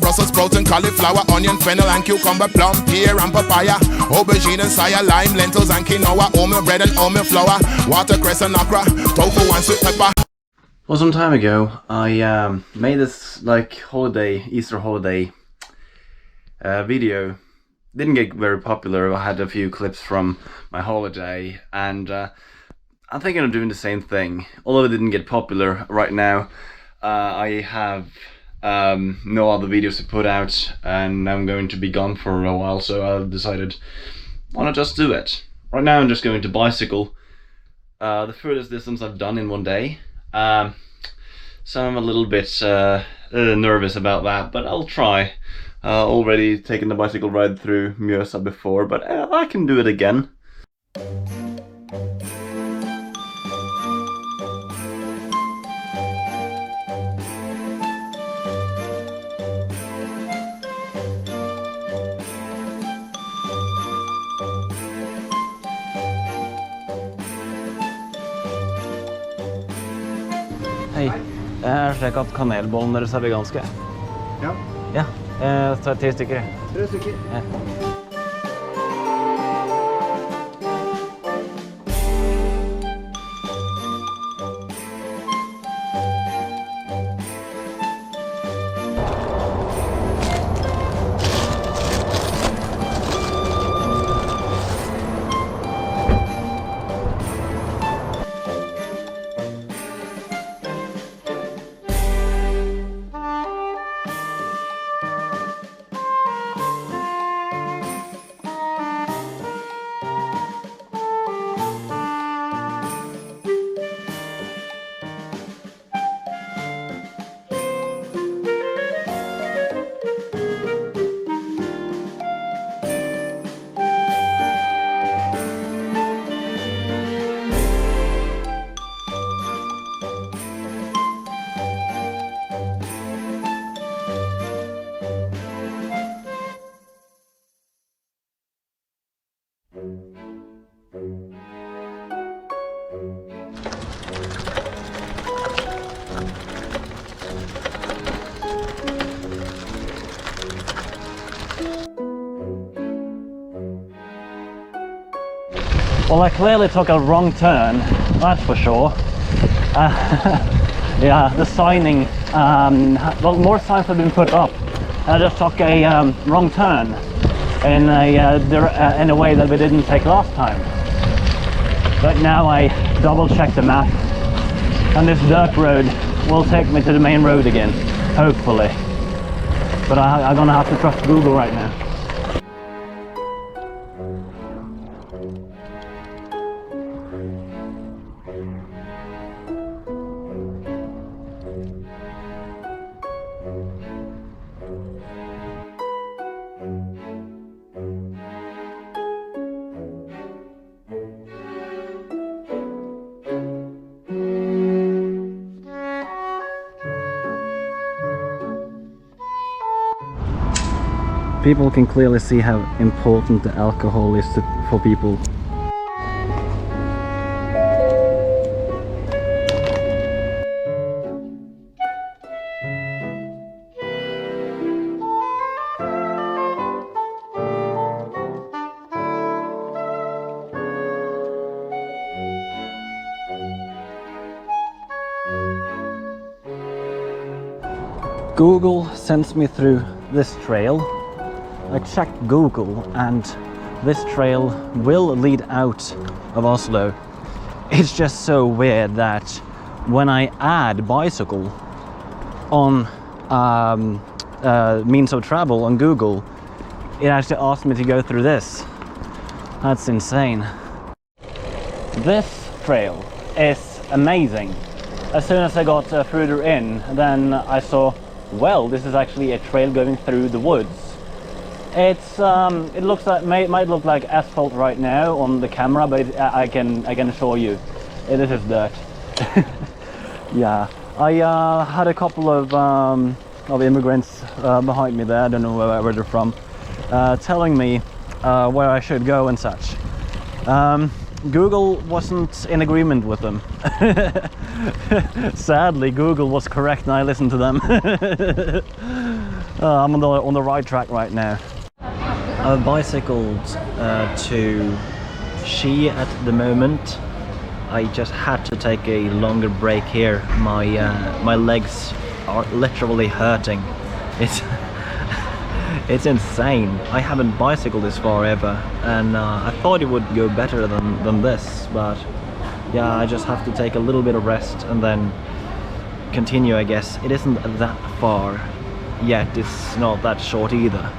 Brussels sprouts and cauliflower, onion, fennel and cucumber, plum, pear and papaya, aubergine and saya, lime, lentils and quinoa, oatmeal bread and oatmeal flour, watercress and okra, tofu and sweet pepper. Well, some time ago, I made this like Easter holiday video. Didn't get very popular. I had a few clips from my holiday, and I'm thinking of doing the same thing. Although it didn't get popular right now, I have no other videos to put out, and I'm going to be gone for a while, so I've decided why not just do it. Right now I'm just going to bicycle the furthest distance I've done in one day. So I'm a little bit nervous about that, but I'll try. Already taken the bicycle ride through Mjøsa before, but I can do it again. Hei, jeg sjekket at kanelbollen deres er veganske. Ja. Ja, så 10 stykker. 3 stykker. Ja. Well, I clearly took a wrong turn, that's for sure. Yeah, the signing, well, more signs have been put up. I just took a wrong turn in a way that we didn't take last time. But now I double-checked the map, and this dirt road will take me to the main road again, hopefully. But I'm gonna have to trust Google right now. People can clearly see how important the alcohol is for people. Google sends me through this trail. I checked Google and this trail will lead out of Oslo. It's just so weird that when I add bicycle on means of travel on Google, it actually asked me to go through this. That's insane. This trail is amazing. As soon as I got further in, then I saw, well, this is actually a trail going through the woods. It's it looks like might look like asphalt right now on the camera, but I can assure you, this is dirt. Yeah, I had a couple of immigrants behind me there. I don't know where they're from, telling me where I should go and such. Google wasn't in agreement with them. Sadly, Google was correct and I listened to them. I'm on the right track right now. I've bicycled to Ski at the moment. I just had to take a longer break here. My legs are literally hurting. It's insane. I haven't bicycled this far ever, and I thought it would go better than this, but yeah, I just have to take a little bit of rest and then continue, I guess. It isn't that far yet, it's not that short either.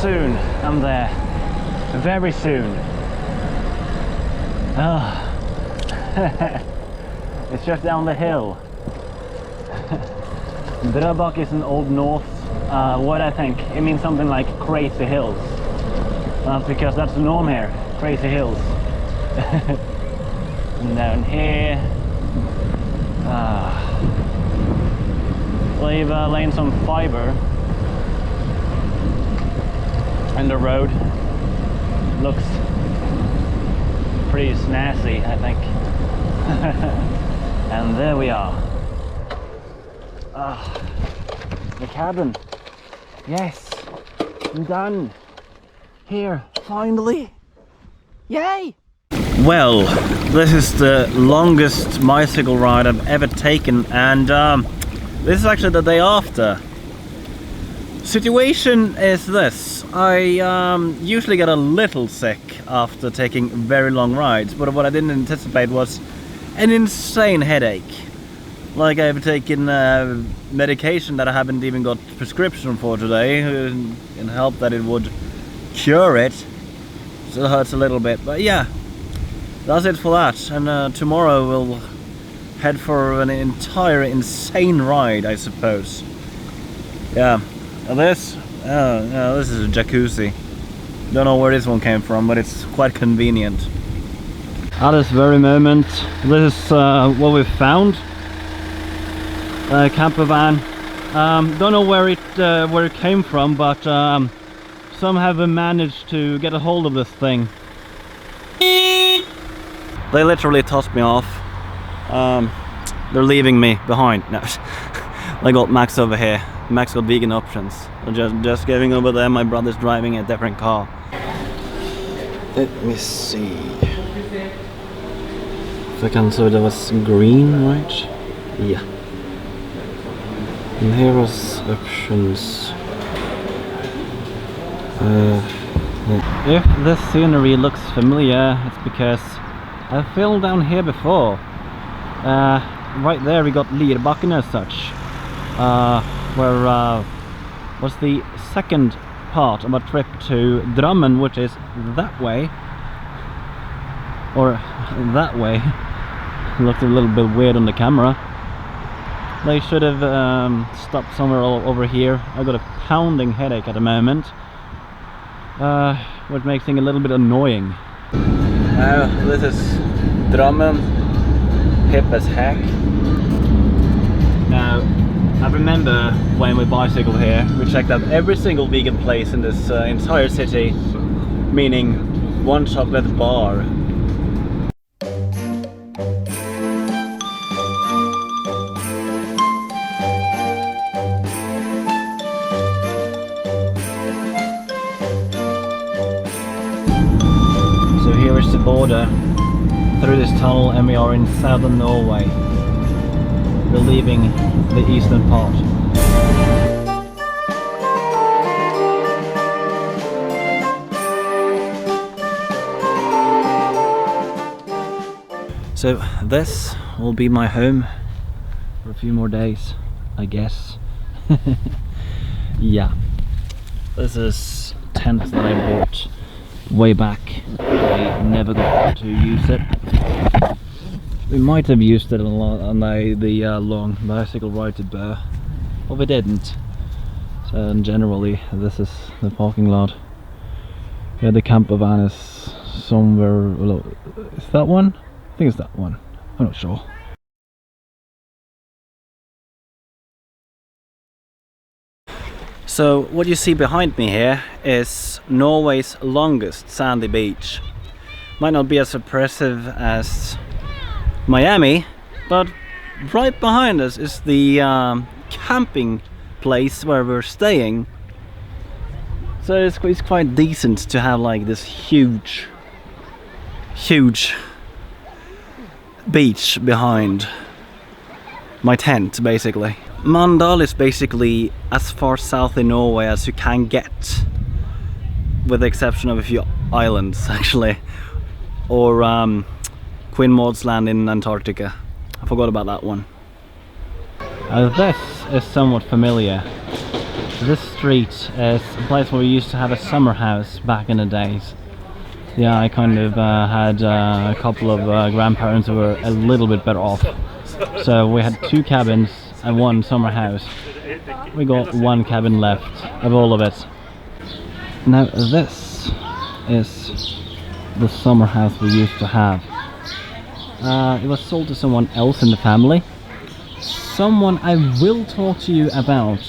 Soon, I'm there. Very soon. It's just down the hill. Drøbak is an old Norse word, I think. It means something like crazy hills. That's because that's the norm here. Crazy hills. And down here. They've laid some fiber. And the road looks pretty snazzy, I think. And there we are. The cabin. Yes, I'm done. Here, finally. Yay! Well, this is the longest bicycle ride I've ever taken, and this is actually the day after. Situation is this: I usually get a little sick after taking very long rides, but what I didn't anticipate was an insane headache. Like, I've taken medication that I haven't even got prescription for today, in hope that it would cure it. Still hurts a little bit, but yeah, that's it for that. And tomorrow we'll head for an entire insane ride, I suppose. Yeah. This is a jacuzzi. Don't know where this one came from, but it's quite convenient. At this very moment, this is what we've found. A camper van. Don't know where it came from, but some have managed to get a hold of this thing. They literally tossed me off. They're leaving me behind. No, I got Max over here. Max got vegan options. I'm just giving over there. My brother's driving a different car. Let me see if I can. So that was green, right? Yeah. And here was options. If this scenery looks familiar, it's because I've filmed down here before. Right there we got Lierbakken as such. Where was the second part of a trip to Drammen, which is that way, or that way. Looked a little bit weird on the camera. They should have stopped somewhere over here. I got a pounding headache at the moment, which makes things a little bit annoying. This is Drammen, hip as heck. Now, I remember when we bicycled here, we checked out every single vegan place in this entire city, meaning one chocolate bar. So here is the border through this tunnel, and we are in southern Norway. We're leaving the eastern part. So this will be my home for a few more days, I guess. Yeah. This is tent that I bought way back. I never got to use it. We might have used it a lot on the long bicycle ride to Bø, but we didn't. So generally, this is the parking lot. Yeah, the camper van is somewhere. Is that one? I think it's that one. I'm not sure. So what you see behind me here is Norway's longest sandy beach. Might not be as impressive as Miami, but right behind us is the camping place where we're staying. So it's quite decent to have like this huge beach behind my tent, basically. Mandal is basically as far south in Norway as you can get, with the exception of a few islands actually, or Queen Maud's Land in Antarctica. I forgot about that one. This is somewhat familiar. This street is a place where we used to have a summer house back in the days. Yeah, I kind of had a couple of grandparents who were a little bit better off. So we had 2 cabins and 1 summer house. We got 1 cabin left of all of it. Now this is the summer house we used to have. It was sold to someone else in the family. Someone I will talk to you about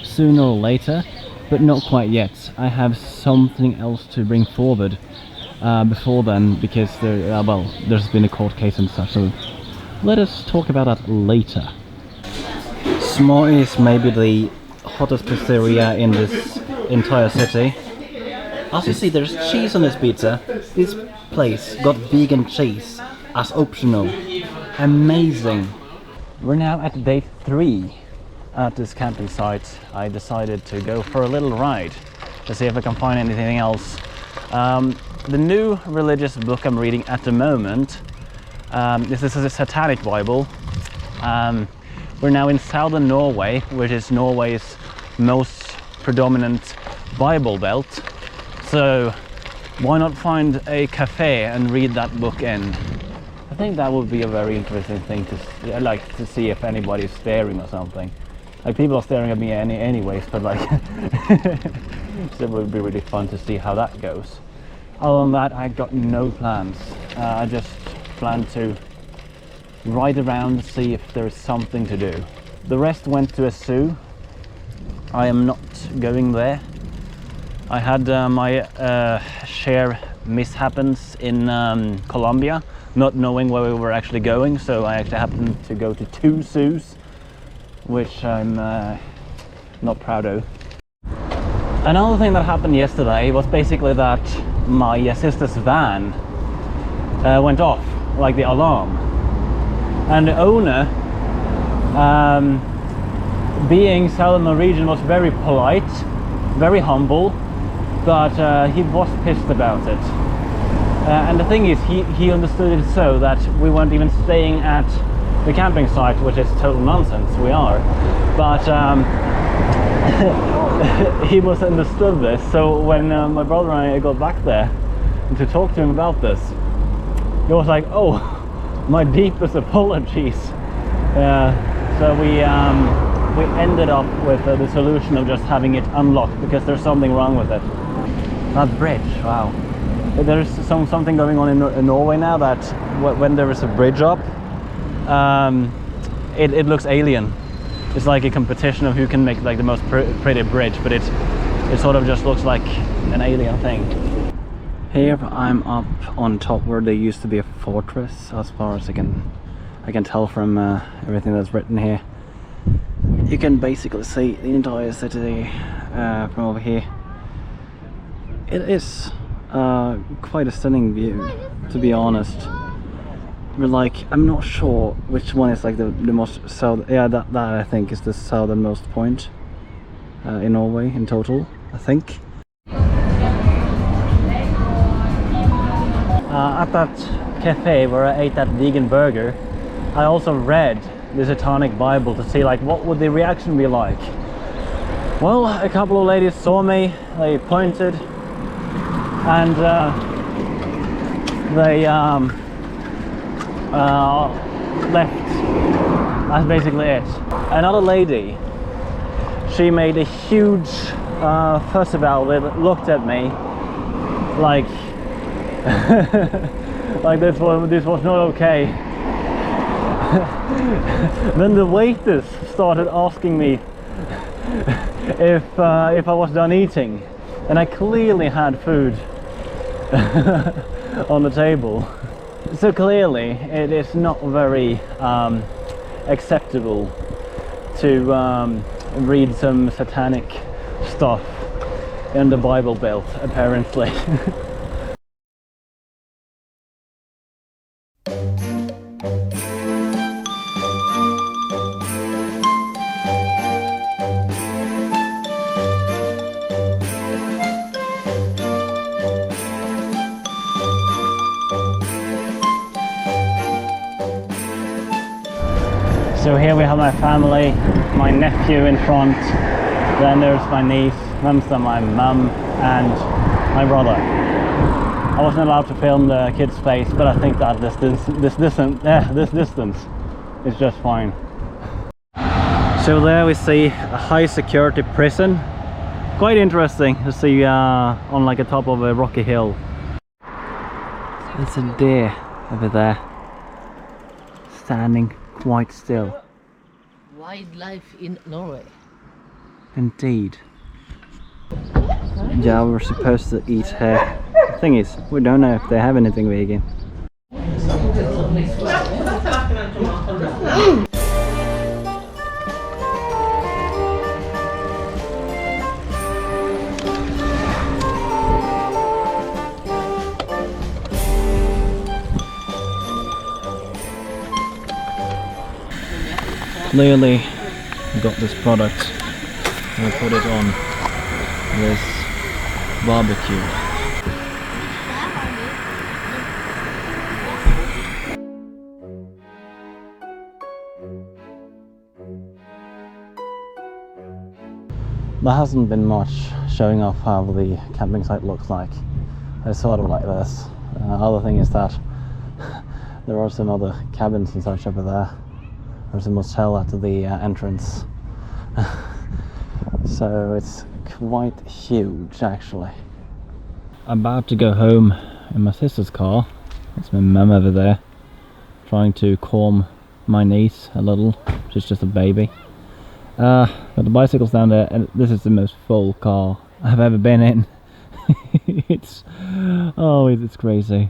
sooner or later, but not quite yet. I have something else to bring forward before then, because there's been a court case and such, so let us talk about that later. Små is maybe the hottest pizzeria in this entire city. As you see, there's cheese on this pizza. This place got vegan cheese as optional. Amazing. We're now at day 3 at this camping site. I decided to go for a little ride to see if I can find anything else. The new religious book I'm reading at the moment, this is a satanic Bible. We're now in southern Norway, which is Norway's most predominant Bible belt. So why not find a cafe and read that book in? I think that would be a very interesting thing to like to see if anybody's staring or something. Like, people are staring at me anyways, but like so it would be really fun to see how that goes. Other than that, I got no plans. I just plan to ride around, see if there's something to do. The rest went to a zoo. I am not going there. I had my share mishaps in Colombia, not knowing where we were actually going, so I actually happened to go to 2 zoos, which I'm not proud of. Another thing that happened yesterday was basically that my sister's van went off, like the alarm. And the owner, being Southern Norwegian, was very polite, very humble, but he was pissed about it. And the thing is, he understood it so that we weren't even staying at the camping site, which is total nonsense, we are. But he must understood this, so when my brother and I got back there to talk to him about this, he was like, oh, my deepest apologies. So we ended up with the solution of just having it unlocked, because there's something wrong with it. That bridge, wow. There's something going on in Norway now, that when there is a bridge up, it looks alien. It's like a competition of who can make like the most pretty bridge, but it sort of just looks like an alien thing. Here I'm up on top where there used to be a fortress, as far as I can tell from everything that's written here. You can basically see the entire city from over here. It is quite a stunning view, to be honest. But like, I'm not sure which one is like the most south. Yeah, that I think is the southernmost point in Norway in total, I think. At that cafe where I ate that vegan burger, I also read the Satanic Bible to see like what would the reaction be like. Well, a couple of ladies saw me, they pointed, and they left. That's basically it. Another lady, she made a huge fuss about it, looked at me like like this was not okay. Then the waitress started asking me if I was done eating, and I clearly had food on the table. So clearly it is not very acceptable to read some satanic stuff in the Bible Belt, apparently. So here we have my family, my nephew in front, then there's my niece, then my mum and my brother. I wasn't allowed to film the kid's face, but I think that this distance is just fine. So there we see a high security prison. Quite interesting to see on like the top of a rocky hill. There's a deer over there, standing quite still. Wildlife in Norway. Indeed. Yeah, we're supposed to eat here. The thing is, we don't know if they have anything vegan. Clearly got this product and we put it on this barbecue. There hasn't been much showing off how the camping site looks like. It's sort of like this. Other thing is that there are some other cabins and such over there. There's a motel at the entrance. So it's quite huge actually. I'm about to go home in my sister's car. It's my mum over there trying to calm my niece a little. She's just a baby. But the bicycle's down there and this is the most full car I've ever been in. It's crazy.